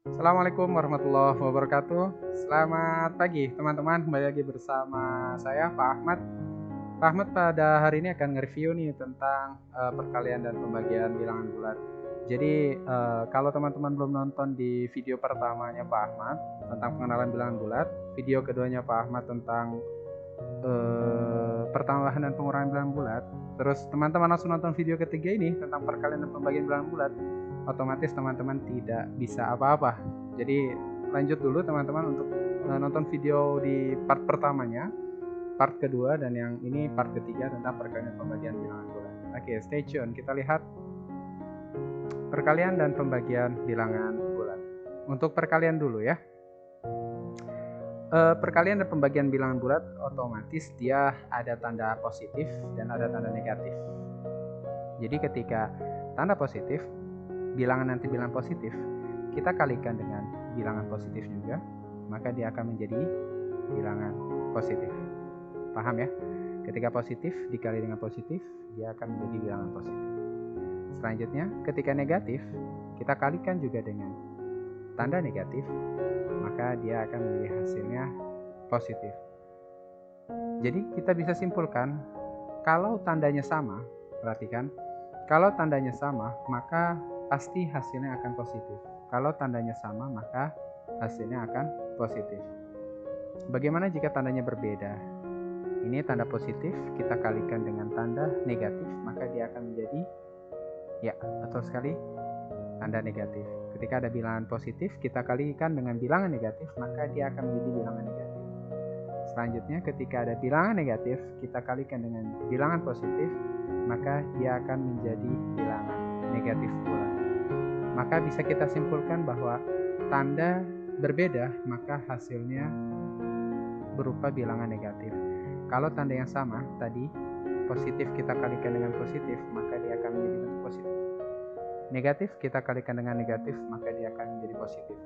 Assalamualaikum warahmatullahi wabarakatuh. Selamat pagi teman-teman, kembali lagi bersama saya Pak Ahmad. Pak Ahmad pada hari ini akan nge-review nih tentang perkalian dan pembagian bilangan bulat. Jadi kalau teman-teman belum nonton di video pertamanya Pak Ahmad tentang pengenalan bilangan bulat, video keduanya Pak Ahmad tentang pertambahan dan pengurangan bilangan bulat, terus teman-teman langsung nonton video ketiga ini tentang perkalian dan pembagian bilangan bulat, otomatis teman-teman tidak bisa apa-apa. Jadi lanjut dulu teman-teman untuk nonton video di part pertamanya, part kedua, dan yang ini part ketiga tentang perkalian dan pembagian bilangan bulat. Oke, stay tune. Kita lihat perkalian dan pembagian bilangan bulat. Untuk perkalian dulu ya. Perkalian dan pembagian bilangan bulat otomatis dia ada tanda positif dan ada tanda negatif. Jadi ketika tanda positif, bilangan nanti bilangan positif, kita kalikan dengan bilangan positif juga, maka dia akan menjadi bilangan positif. Paham ya? Ketika positif dikali dengan positif, dia akan menjadi bilangan positif. Selanjutnya, ketika negatif, kita kalikan juga dengan tanda negatif, maka dia akan menjadi hasilnya positif. Jadi kita bisa simpulkan, kalau tandanya sama, perhatikan, kalau tandanya sama, maka pasti hasilnya akan positif. Kalau tandanya sama, maka hasilnya akan positif. Bagaimana jika tandanya berbeda? Ini tanda positif, kita kalikan dengan tanda negatif, maka dia akan menjadi, ya betul sekali, tanda negatif. Ketika ada bilangan positif, kita kalikan dengan bilangan negatif, maka dia akan menjadi bilangan negatif. Selanjutnya, ketika ada bilangan negatif, kita kalikan dengan bilangan positif, maka dia akan menjadi bilangan negatif pula. Maka bisa kita simpulkan bahwa tanda berbeda, maka hasilnya berupa bilangan negatif. Kalau tanda yang sama, tadi positif kita kalikan dengan positif, maka dia akan menjadi bentuk positif. Negatif kita kalikan dengan negatif, maka dia akan menjadi positif.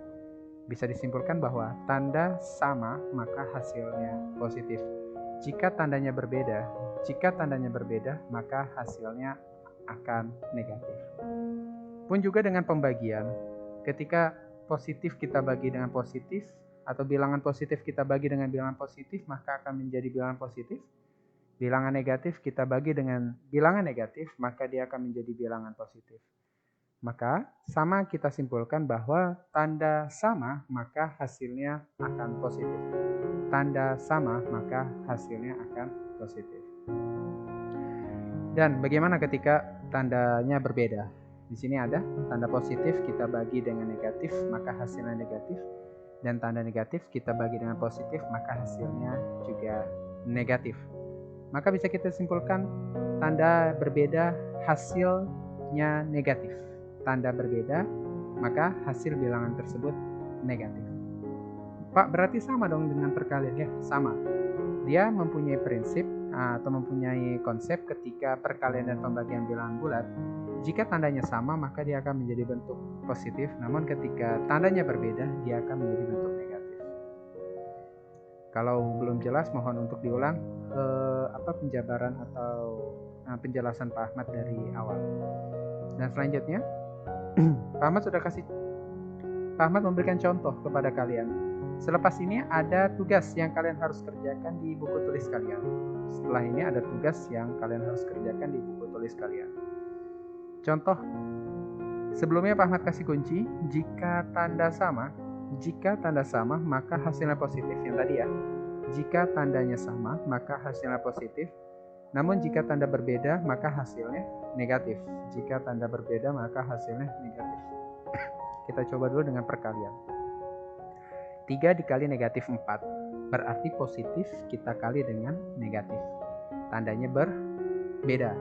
Bisa disimpulkan bahwa tanda sama, maka hasilnya positif. Jika tandanya berbeda, maka hasilnya akan negatif. Pun juga dengan pembagian, ketika positif kita bagi dengan positif, atau bilangan positif kita bagi dengan bilangan positif, maka akan menjadi bilangan positif. Bilangan negatif kita bagi dengan bilangan negatif, maka dia akan menjadi bilangan positif. Maka sama kita simpulkan bahwa tanda sama maka hasilnya akan positif. Tanda sama maka hasilnya akan positif. Dan bagaimana ketika tandanya berbeda? Di sini ada tanda positif kita bagi dengan negatif maka hasilnya negatif, dan tanda negatif kita bagi dengan positif maka hasilnya juga negatif. Maka bisa kita simpulkan tanda berbeda hasilnya negatif. Tanda berbeda, maka hasil bilangan tersebut negatif. Pak, berarti sama dong dengan perkalian ya? Sama. Dia mempunyai prinsip atau mempunyai konsep ketika perkalian dan pembagian bilangan bulat. Jika tandanya sama, maka dia akan menjadi bentuk positif. Namun ketika tandanya berbeda, dia akan menjadi bentuk negatif. Kalau belum jelas, mohon untuk diulang penjabaran atau penjelasan Pak Ahmad dari awal. Dan selanjutnya, Pak Ahmad memberikan contoh kepada kalian. Selepas ini ada tugas yang kalian harus kerjakan di buku tulis kalian. Setelah ini ada tugas yang kalian harus kerjakan di buku tulis kalian. Contoh, sebelumnya Pak Ahmad kasih kunci, jika tanda sama maka hasilnya positif. Yang tadi ya, jika tandanya sama maka hasilnya positif. Namun jika tanda berbeda maka hasilnya negatif. Jika tanda berbeda maka hasilnya negatif. Kita coba dulu dengan perkalian. 3 dikali negatif 4 berarti positif kita kali dengan negatif. Tandanya berbeda.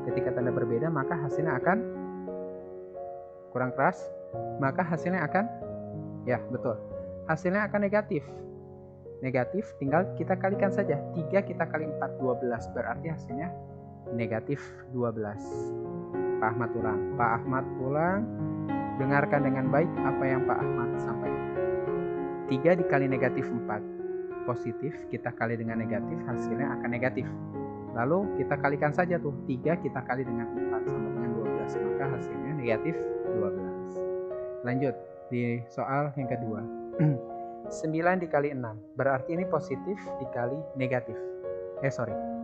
Ketika tanda berbeda maka hasilnya akan kurang keras. Maka hasilnya akan, ya betul, hasilnya akan negatif. Negatif tinggal kita kalikan saja. 3 kita kali 4, 12 berarti hasilnya negatif 12. Pak Ahmad ulang. Dengarkan dengan baik apa yang Pak Ahmad sampaikan. 3 dikali negatif 4 positif, kita kali dengan negatif, hasilnya akan negatif. Lalu kita kalikan saja tuh, 3 kita kali dengan 4 sama dengan 12, maka hasilnya negatif 12. Lanjut, di soal yang kedua. 9 dikali 6, berarti ini positif dikali negatif.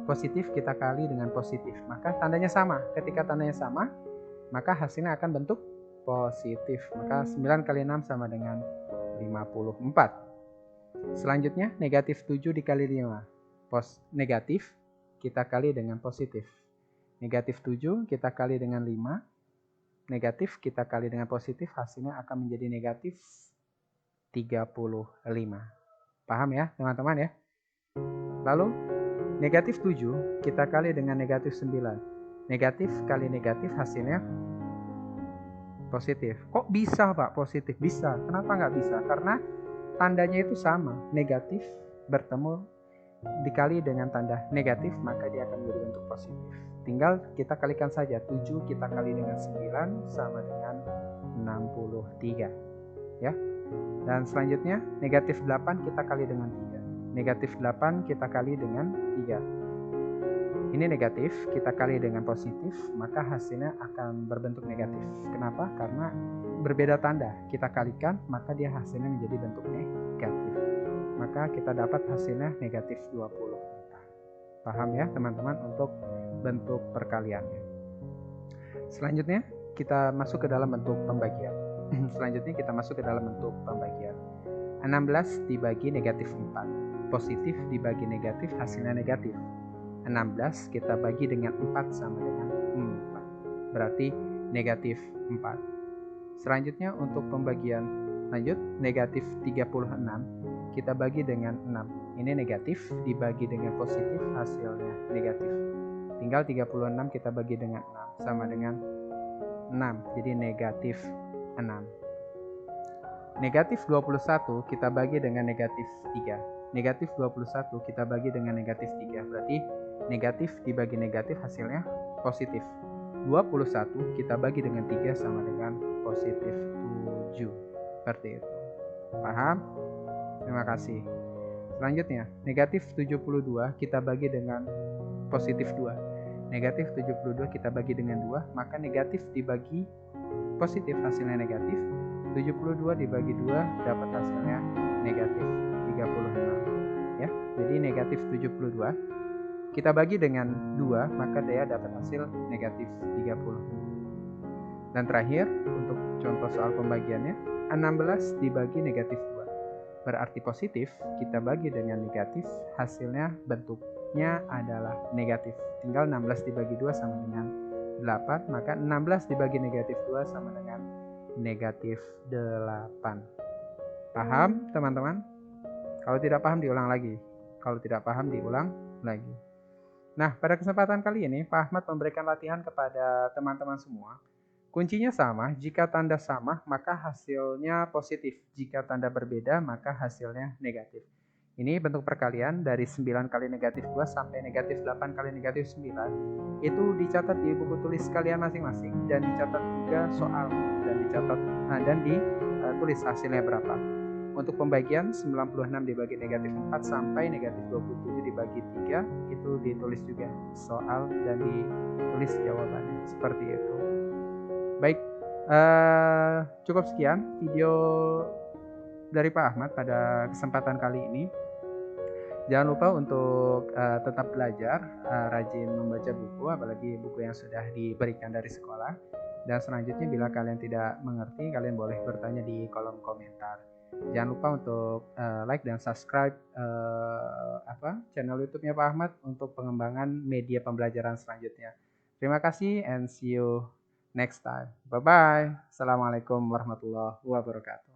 Positif kita kali dengan positif, maka tandanya sama. Ketika tandanya sama, maka hasilnya akan bentuk positif. Maka 9 kali 6 sama dengan 54. Selanjutnya negatif 7 dikali 5. Negatif kita kali dengan positif. Negatif 7 kita kali dengan 5. Negatif kita kali dengan positif, hasilnya akan menjadi negatif 35. Paham ya teman-teman ya? Lalu negatif 7 kita kali dengan negatif 9. Negatif kali negatif hasilnya positif. Kok bisa Pak positif? Bisa. Kenapa nggak bisa? Karena tandanya itu sama. Negatif bertemu dikali dengan tanda negatif, maka dia akan menjadi bentuk positif. Tinggal kita kalikan saja. 7 kita kali dengan 9 sama dengan 63. Ya. Dan selanjutnya negatif 8 kita kali dengan 3. Negatif 8 kita kali dengan 3. Ini negatif, kita kali dengan positif, maka hasilnya akan berbentuk negatif. Kenapa? Karena berbeda tanda. Kita kalikan, maka dia hasilnya menjadi bentuk negatif. Maka kita dapat hasilnya negatif 24. Paham ya teman-teman untuk bentuk perkaliannya. Selanjutnya kita masuk ke dalam bentuk pembagian. 16 dibagi negatif 4. Positif dibagi negatif, hasilnya negatif. 16 kita bagi dengan 4 sama dengan 4. Berarti negatif 4. Selanjutnya untuk pembagian lanjut, negatif 36 kita bagi dengan 6. Ini negatif dibagi dengan positif, hasilnya negatif. Tinggal 36 kita bagi dengan 6 sama dengan 6. Jadi negatif 6. Negatif 21 kita bagi dengan negatif 3. Negatif 21 kita bagi dengan negatif 3. Berarti negatif dibagi negatif hasilnya positif. 21 kita bagi dengan 3 sama dengan positif 7. Seperti itu. Paham? Terima kasih. Selanjutnya, negatif 72 kita bagi dengan positif 2. Negatif 72 kita bagi dengan 2, maka negatif dibagi positif hasilnya negatif. 72 dibagi 2 dapat hasilnya negatif 36. Ya, jadi negatif 72 kita bagi dengan 2, maka dia dapat hasil negatif 30. Dan terakhir, untuk contoh soal pembagiannya, 16 dibagi negatif 2. Berarti positif, kita bagi dengan negatif, hasilnya bentuknya adalah negatif. Tinggal 16 dibagi 2 sama dengan 8, maka 16 dibagi negatif 2 sama dengan negatif 8. Paham teman-teman? Kalau tidak paham diulang lagi. Kalau tidak paham diulang lagi. Nah, pada kesempatan kali ini Pak Ahmad memberikan latihan kepada teman-teman semua. Kuncinya sama, jika tanda sama maka hasilnya positif. Jika tanda berbeda maka hasilnya negatif. Ini bentuk perkalian dari 9 kali negatif 2 sampai negatif 8 kali negatif 9. Itu dicatat di buku tulis kalian masing-masing dan dicatat juga soal dan ditulis hasilnya berapa. Untuk pembagian 96 dibagi negatif 4 sampai negatif 27 dibagi 3 itu ditulis juga soal dan ditulis jawabannya. Seperti itu. Baik, cukup sekian video dari Pak Ahmad pada kesempatan kali ini. Jangan lupa untuk tetap belajar, rajin membaca buku, apalagi buku yang sudah diberikan dari sekolah. Dan selanjutnya bila kalian tidak mengerti, kalian boleh bertanya di kolom komentar. Jangan lupa untuk like dan subscribe channel YouTube-nya Pak Ahmad untuk pengembangan media pembelajaran selanjutnya. Terima kasih and see you next time. Bye-bye. Assalamualaikum warahmatullahi wabarakatuh.